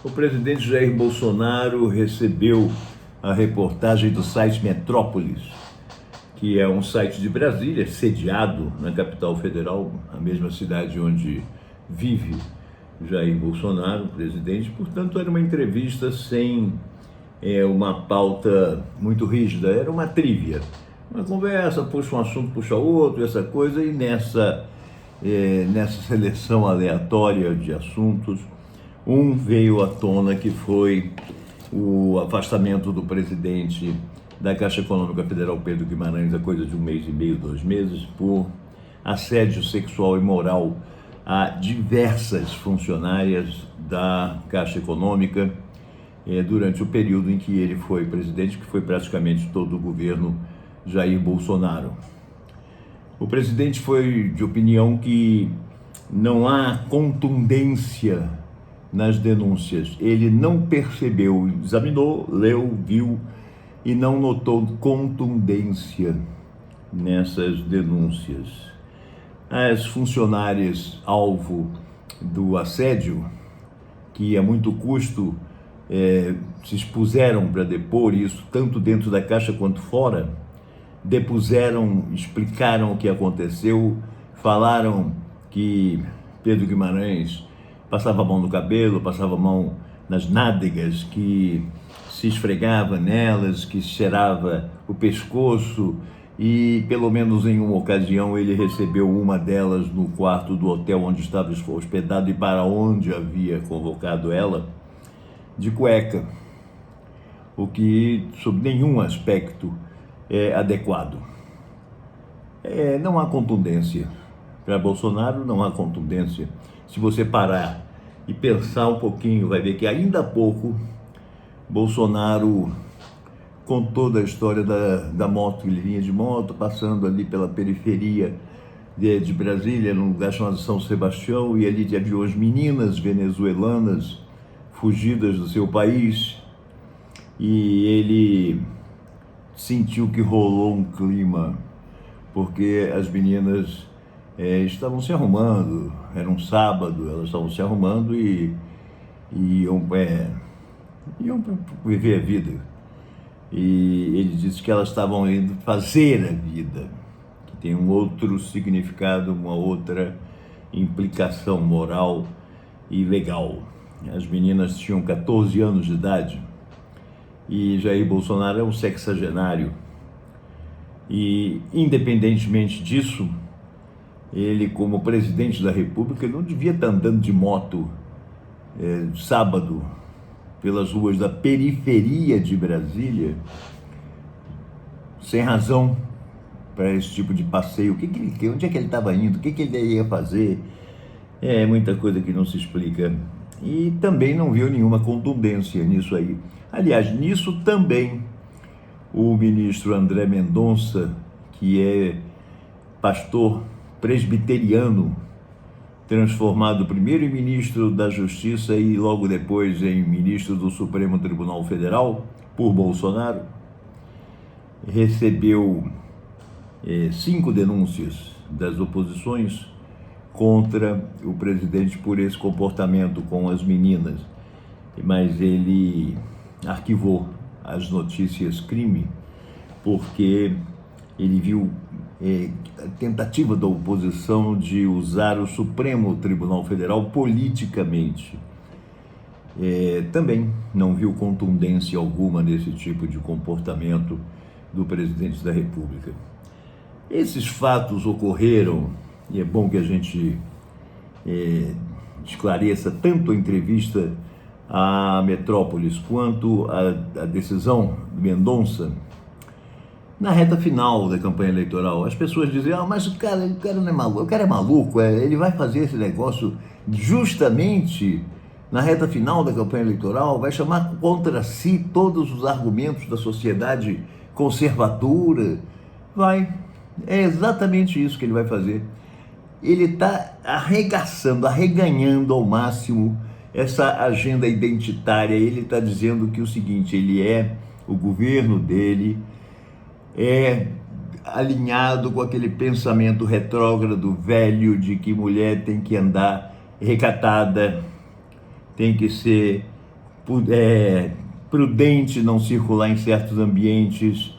O presidente Jair Bolsonaro recebeu a reportagem do site Metrópolis, que é um site de Brasília, sediado na capital federal, a mesma cidade onde vive Jair Bolsonaro, presidente. Portanto, era uma entrevista sem uma pauta muito rígida, era uma trívia. Uma conversa, puxa um assunto, puxa outro, essa coisa, e nessa seleção aleatória de assuntos, veio à tona, que foi o afastamento do presidente da Caixa Econômica Federal, Pedro Guimarães, há coisa de 1 mês e meio, 2 meses, por assédio sexual e moral a diversas funcionárias da Caixa Econômica durante o período em que ele foi presidente, que foi praticamente todo o governo Jair Bolsonaro. O presidente foi de opinião que não há contundência nas denúncias. Ele não percebeu, examinou, leu, viu e não notou contundência nessas denúncias. As funcionárias alvo do assédio, que a muito custo se expuseram para depor isso, tanto dentro da Caixa quanto fora, depuseram, explicaram o que aconteceu, falaram que Pedro Guimarães passava a mão no cabelo, passava a mão nas nádegas, que se esfregava nelas, que cheirava o pescoço, e pelo menos em uma ocasião ele recebeu uma delas no quarto do hotel onde estava hospedado e para onde havia convocado ela, de cueca, o que sob nenhum aspecto é adequado. Não há contundência. Para Bolsonaro não há contundência. Se você parar e pensar um pouquinho, vai ver que ainda há pouco Bolsonaro contou da história da moto. Ele vinha de moto, passando ali pela periferia de Brasília, num lugar chamado São Sebastião, e ali havia as meninas venezuelanas fugidas do seu país, e ele sentiu que rolou um clima, porque as meninas estavam se arrumando, era um sábado, elas estavam se arrumando e iam viver a vida. E ele disse que elas estavam indo fazer a vida, que tem um outro significado, uma outra implicação moral e legal. As meninas tinham 14 anos de idade e Jair Bolsonaro é um sexagenário. E, independentemente disso, ele, como presidente da República, não devia estar andando de moto sábado pelas ruas da periferia de Brasília, sem razão para esse tipo de passeio. Onde é que ele estava indo? O que ele ia fazer? É muita coisa que não se explica. E também não viu nenhuma contundência nisso aí. Aliás, nisso também o ministro André Mendonça, que é pastor presbiteriano, transformado primeiro em ministro da Justiça e logo depois em ministro do Supremo Tribunal Federal por Bolsonaro, recebeu 5 denúncias das oposições contra o presidente por esse comportamento com as meninas, mas ele arquivou as notícias crime porque ele viu a tentativa da oposição de usar o Supremo Tribunal Federal politicamente. Também não viu contundência alguma nesse tipo de comportamento do presidente da República. Esses fatos ocorreram, e é bom que a gente esclareça tanto a entrevista à Metrópolis quanto a decisão de Mendonça na reta final da campanha eleitoral. As pessoas dizem, mas o cara não é maluco, o cara é maluco, ele vai fazer esse negócio justamente na reta final da campanha eleitoral, vai chamar contra si todos os argumentos da sociedade conservadora. É exatamente isso que ele vai fazer. Ele está arreganhando ao máximo essa agenda identitária. Ele está dizendo que o seguinte, o governo dele é alinhado com aquele pensamento retrógrado velho de que mulher tem que andar recatada, tem que ser prudente não circular em certos ambientes,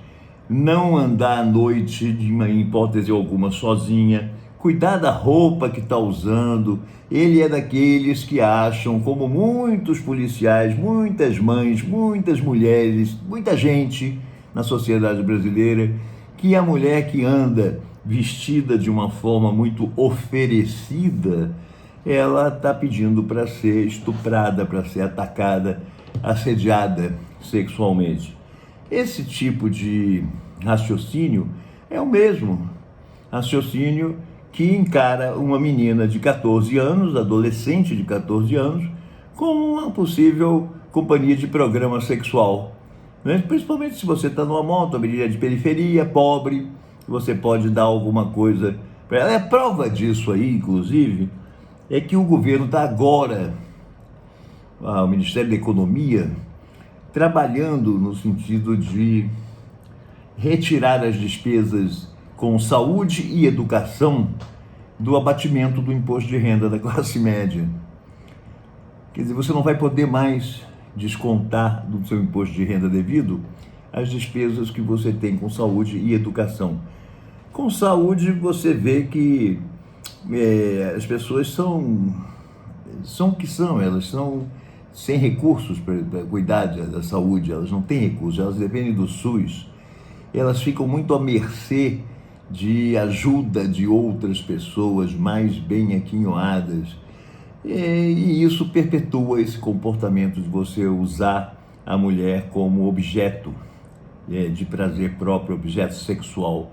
não andar à noite, em hipótese alguma, sozinha, cuidar da roupa que está usando. Ele é daqueles que acham, como muitos policiais, muitas mães, muitas mulheres, muita gente na sociedade brasileira, que a mulher que anda vestida de uma forma muito oferecida, ela está pedindo para ser estuprada, para ser atacada, assediada sexualmente. Esse tipo de raciocínio é o mesmo raciocínio que encara uma menina de 14 anos, adolescente de 14 anos, como uma possível companhia de programa sexual. Né? Principalmente se você está numa moto, uma menina de periferia, pobre, você pode dar alguma coisa para ela. A prova disso aí, inclusive, é que o governo está agora, o Ministério da Economia, trabalhando no sentido de retirar as despesas com saúde e educação do abatimento do imposto de renda da classe média. Quer dizer, você não vai poder mais descontar do seu imposto de renda devido as despesas que você tem com saúde e educação. Com saúde, você vê que as pessoas são o que são, elas são sem recursos para cuidar da saúde, elas não têm recursos, elas dependem do SUS, elas ficam muito à mercê de ajuda de outras pessoas mais bem aquinhoadas, e isso perpetua esse comportamento de você usar a mulher como objeto de prazer próprio, objeto sexual.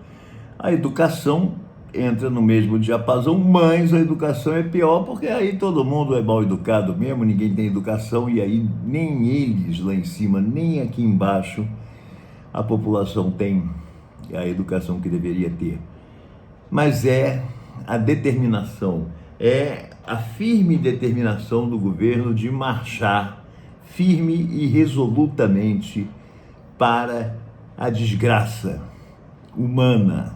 A educação entra no mesmo diapasão, mas a educação é pior, porque aí todo mundo é mal educado mesmo, ninguém tem educação, e aí nem eles lá em cima, nem aqui embaixo, a população tem a educação que deveria ter. Mas é a determinação, é a firme determinação do governo de marchar firme e resolutamente para a desgraça humana,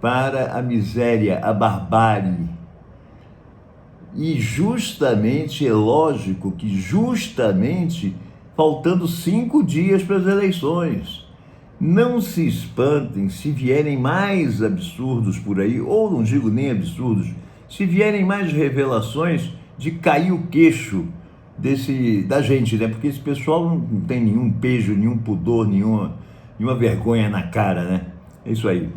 para a miséria, a barbárie. E justamente, é lógico que justamente faltando 5 dias para as eleições. Não se espantem se vierem mais absurdos por aí, ou não digo nem absurdos, se vierem mais revelações de cair o queixo da gente, né? Porque esse pessoal não tem nenhum pejo, nenhum pudor, nenhuma vergonha na cara, né? É isso aí.